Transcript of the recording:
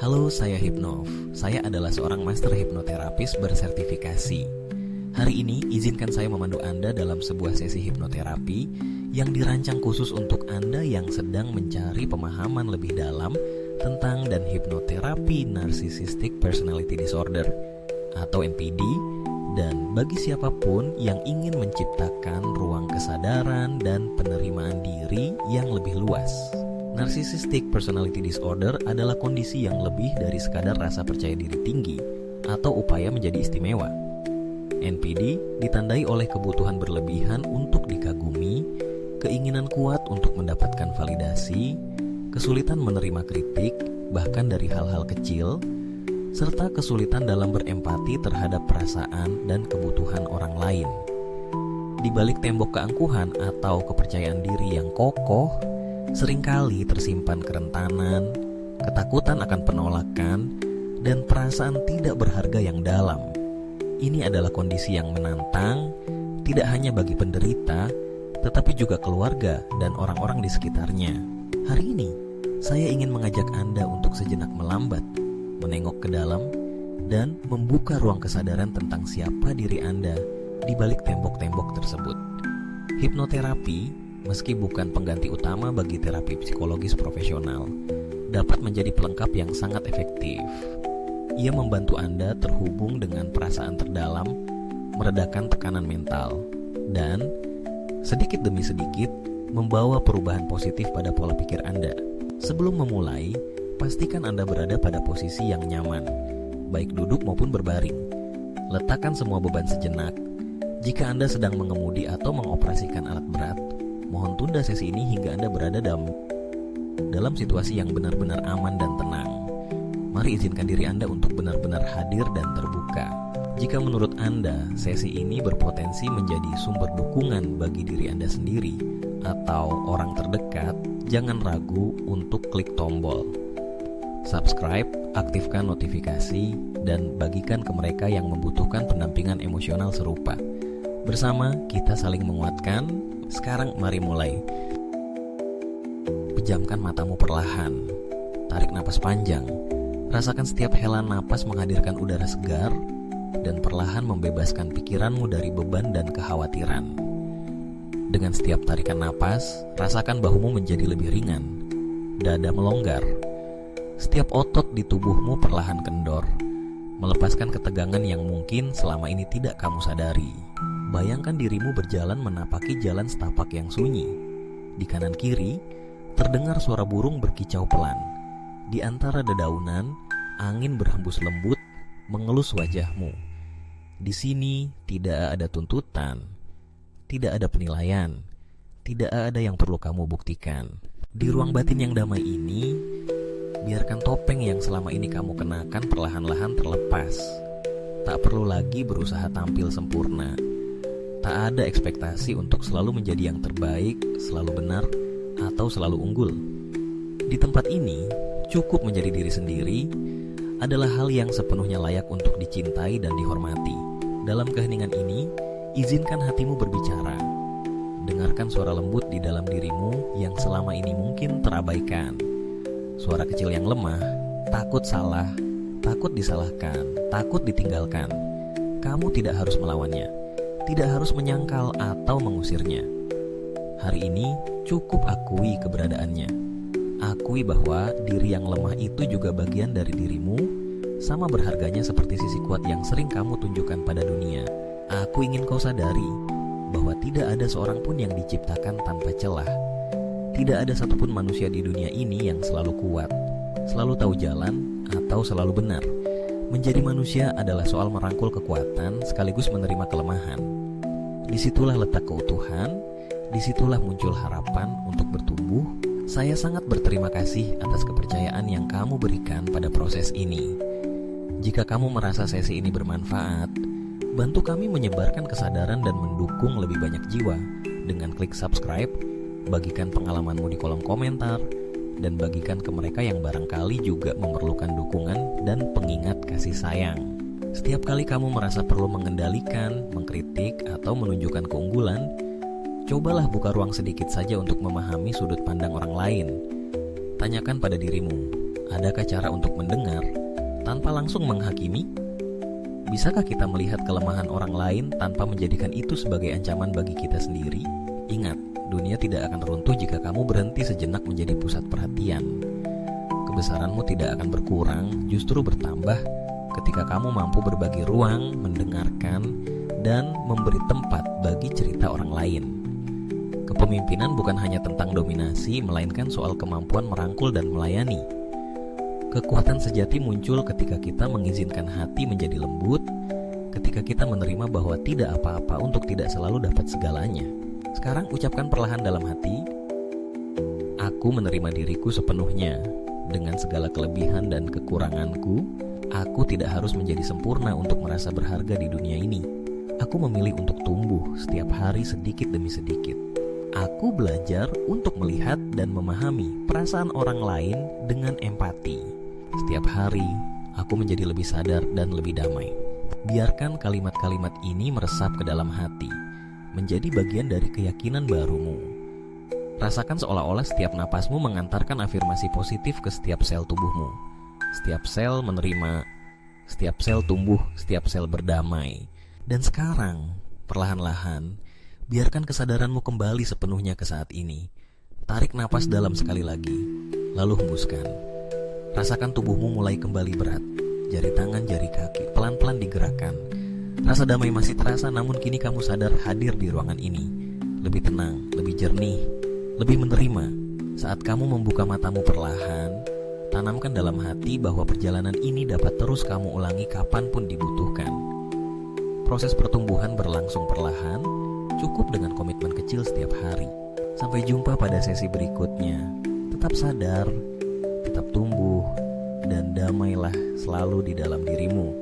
Halo, saya Hipnov. Saya adalah seorang master hipnoterapis bersertifikasi. Hari ini, izinkan saya memandu Anda dalam sebuah sesi hipnoterapi yang dirancang khusus untuk Anda yang sedang mencari pemahaman lebih dalam tentang dan hipnoterapi Narcissistic Personality Disorder atau NPD, dan bagi siapapun yang ingin menciptakan ruang kesadaran dan penerimaan diri yang lebih luas. Narcissistic Personality Disorder adalah kondisi yang lebih dari sekadar rasa percaya diri tinggi atau upaya menjadi istimewa. NPD ditandai oleh kebutuhan berlebihan untuk dikagumi, keinginan kuat untuk mendapatkan validasi, kesulitan menerima kritik, bahkan dari hal-hal kecil, serta kesulitan dalam berempati terhadap perasaan dan kebutuhan orang lain. Di balik tembok keangkuhan atau kepercayaan diri yang kokoh, seringkali tersimpan kerentanan, ketakutan akan penolakan, dan perasaan tidak berharga yang dalam. Ini adalah kondisi yang menantang, tidak hanya bagi penderita, tetapi juga keluarga dan orang-orang di sekitarnya. Hari ini, saya ingin mengajak Anda untuk sejenak melambat, menengok ke dalam, dan membuka ruang kesadaran tentang siapa diri Anda di balik tembok-tembok tersebut. Hipnoterapi, meski bukan pengganti utama bagi terapi psikologis profesional, dapat menjadi pelengkap yang sangat efektif. Ia membantu Anda terhubung dengan perasaan terdalam, meredakan tekanan mental, dan sedikit demi sedikit membawa perubahan positif pada pola pikir Anda. Sebelum memulai, pastikan Anda berada pada posisi yang nyaman, baik duduk maupun berbaring. Letakkan semua beban sejenak. Jika Anda sedang mengemudi atau mengoperasikan alat berat, mohon tunda sesi ini hingga Anda berada dalam situasi yang benar-benar aman dan tenang. Mari izinkan diri Anda untuk benar-benar hadir dan terbuka. Jika menurut Anda sesi ini berpotensi menjadi sumber dukungan bagi diri Anda sendiri atau orang terdekat, jangan ragu untuk klik tombol subscribe, aktifkan notifikasi, dan bagikan ke mereka yang membutuhkan pendampingan emosional serupa. Bersama kita saling menguatkan. Sekarang mari mulai. Pejamkan matamu perlahan. Tarik napas panjang. Rasakan setiap hela napas menghadirkan udara segar dan perlahan membebaskan pikiranmu dari beban dan kekhawatiran. Dengan setiap tarikan napas, rasakan bahumu menjadi lebih ringan. Dada melonggar. Setiap otot di tubuhmu perlahan kendor, melepaskan ketegangan yang mungkin selama ini tidak kamu sadari. Bayangkan dirimu berjalan menapaki jalan setapak yang sunyi. Di kanan kiri, terdengar suara burung berkicau pelan. Di antara dedaunan, angin berhembus lembut, mengelus wajahmu. Di sini tidak ada tuntutan, tidak ada penilaian, tidak ada yang perlu kamu buktikan. Di ruang batin yang damai ini, biarkan topeng yang selama ini kamu kenakan perlahan-lahan terlepas. Tak perlu lagi berusaha tampil sempurna. Tak ada ekspektasi untuk selalu menjadi yang terbaik, selalu benar, atau selalu unggul. Di tempat ini, cukup menjadi diri sendiri adalah hal yang sepenuhnya layak untuk dicintai dan dihormati. Dalam keheningan ini, izinkan hatimu berbicara. Dengarkan suara lembut di dalam dirimu yang selama ini mungkin terabaikan. Suara kecil yang lemah, takut salah, takut disalahkan, takut ditinggalkan. Kamu tidak harus melawannya, tidak harus menyangkal atau mengusirnya. Hari ini cukup akui keberadaannya. Akui bahwa diri yang lemah itu juga bagian dari dirimu, sama berharganya seperti sisi kuat yang sering kamu tunjukkan pada dunia. Aku ingin kau sadari bahwa tidak ada seorang pun yang diciptakan tanpa celah. Tidak ada satupun manusia di dunia ini yang selalu kuat, selalu tahu jalan, atau selalu benar. Menjadi manusia adalah soal merangkul kekuatan sekaligus menerima kelemahan. Disitulah letak keutuhan, disitulah muncul harapan untuk bertumbuh. Saya sangat berterima kasih atas kepercayaan yang kamu berikan pada proses ini. Jika kamu merasa sesi ini bermanfaat, bantu kami menyebarkan kesadaran dan mendukung lebih banyak jiwa dengan klik subscribe, bagikan pengalamanmu di kolom komentar, dan bagikan ke mereka yang barangkali juga memerlukan dukungan dan pengingat kasih sayang. Setiap kali kamu merasa perlu mengendalikan, mengkritik, atau menunjukkan keunggulan, cobalah buka ruang sedikit saja untuk memahami sudut pandang orang lain. Tanyakan pada dirimu, Adakah cara untuk mendengar tanpa langsung menghakimi? Bisakah kita melihat kelemahan orang lain tanpa menjadikan itu sebagai ancaman bagi kita sendiri? Ingat, dunia tidak akan runtuh jika kamu berhenti sejenak menjadi pusat perhatian. Kebesaranmu tidak akan berkurang, justru bertambah ketika kamu mampu berbagi ruang, mendengarkan, dan memberi tempat bagi cerita orang lain. Kepemimpinan bukan hanya tentang dominasi, melainkan soal kemampuan merangkul dan melayani. Kekuatan sejati muncul ketika kita mengizinkan hati menjadi lembut, ketika kita menerima bahwa tidak apa-apa untuk tidak selalu dapat segalanya. Sekarang ucapkan perlahan dalam hati, aku menerima diriku sepenuhnya. Dengan segala kelebihan dan kekuranganku, aku tidak harus menjadi sempurna untuk merasa berharga di dunia ini. Aku memilih untuk tumbuh setiap hari sedikit demi sedikit. Aku belajar untuk melihat dan memahami perasaan orang lain dengan empati. Setiap hari, aku menjadi lebih sadar dan lebih damai. Biarkan kalimat-kalimat ini meresap ke dalam hati, menjadi bagian dari keyakinan barumu. Rasakan seolah-olah setiap napasmu mengantarkan afirmasi positif ke setiap sel tubuhmu. Setiap sel menerima, setiap sel tumbuh, setiap sel berdamai. Dan sekarang, perlahan-lahan, biarkan kesadaranmu kembali sepenuhnya ke saat ini. Tarik napas dalam sekali lagi, lalu hembuskan. Rasakan tubuhmu mulai kembali berat. Jari tangan, jari kaki pelan-pelan digerakkan. Rasa damai masih terasa, namun kini kamu sadar hadir di ruangan ini. Lebih tenang, lebih jernih, lebih menerima. Saat kamu membuka matamu perlahan, tanamkan dalam hati bahwa perjalanan ini dapat terus kamu ulangi kapanpun dibutuhkan. Proses pertumbuhan berlangsung perlahan, cukup dengan komitmen kecil setiap hari. Sampai jumpa pada sesi berikutnya. Tetap sadar, tetap tumbuh, dan damailah selalu di dalam dirimu.